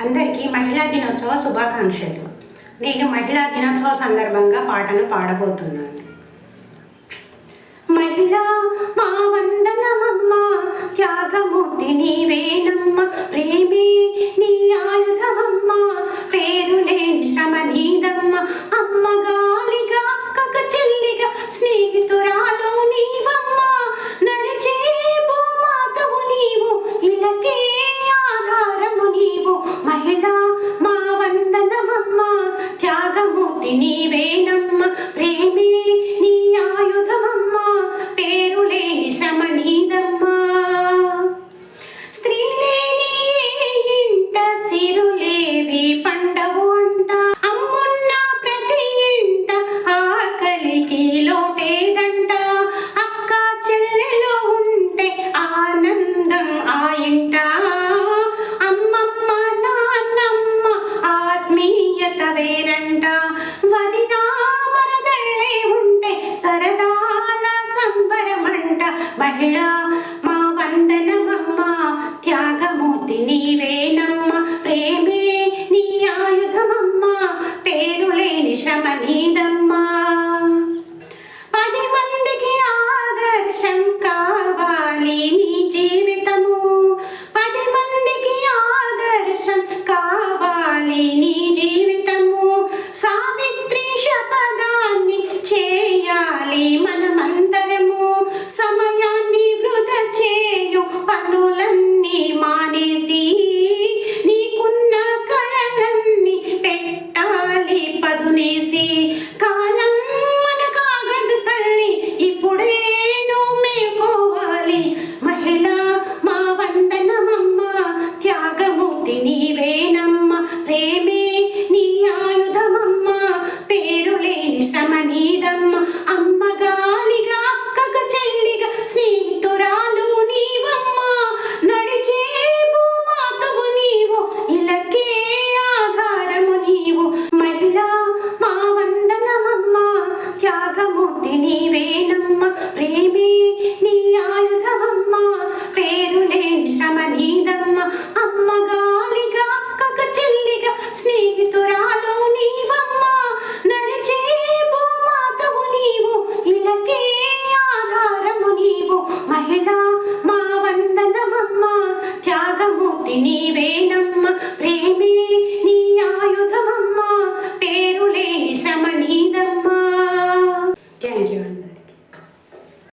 అందరికీ మహిళా దినోత్సవ శుభాకాంక్షలు. నేను మహిళా దినోత్సవ సందర్భంగా పాటను పాడబోతున్నాను. మహిళా మా వందనమమ్మ, త్యాగమూర్తి నీవేనమ్మ, ప్రేమే నీ ఆయుధమమ్మ, పేరు లేని శ్రమ నీదమ్మ, అమ్మ గాలిగా అక్కక చెల్లిగా స్నేహితురాలు నీవమ్మ, నడిచే భూమాతవు నీవు, ఇలకే ఆధారము నీవు. మహిళా మా వందనమమ్మ, త్యాగమూర్తి నీవేనమ్మ, ప్రేమే నీ ఆయుధమమ్మ, పేరు లేని శ్రమ నీదమ్మా. స్త్రీ లేని ఇంట సిరులేవి పండవు అంట, అమ్మున్న ప్రతి ఇంట ఆకలికి లోటేదంట, అక్క చెల్లెలు ఉంటే ఆనందం ఆ ఇంట, అమ్మమ్మ నాన్నమ్మ ఆత్మీయత వేరంట, వదినా మరదళ్ళే ఉంటే సరదాల సంబరమంట. మహిళా మా వందనమమ్మ, త్యాగమూర్తి నీవే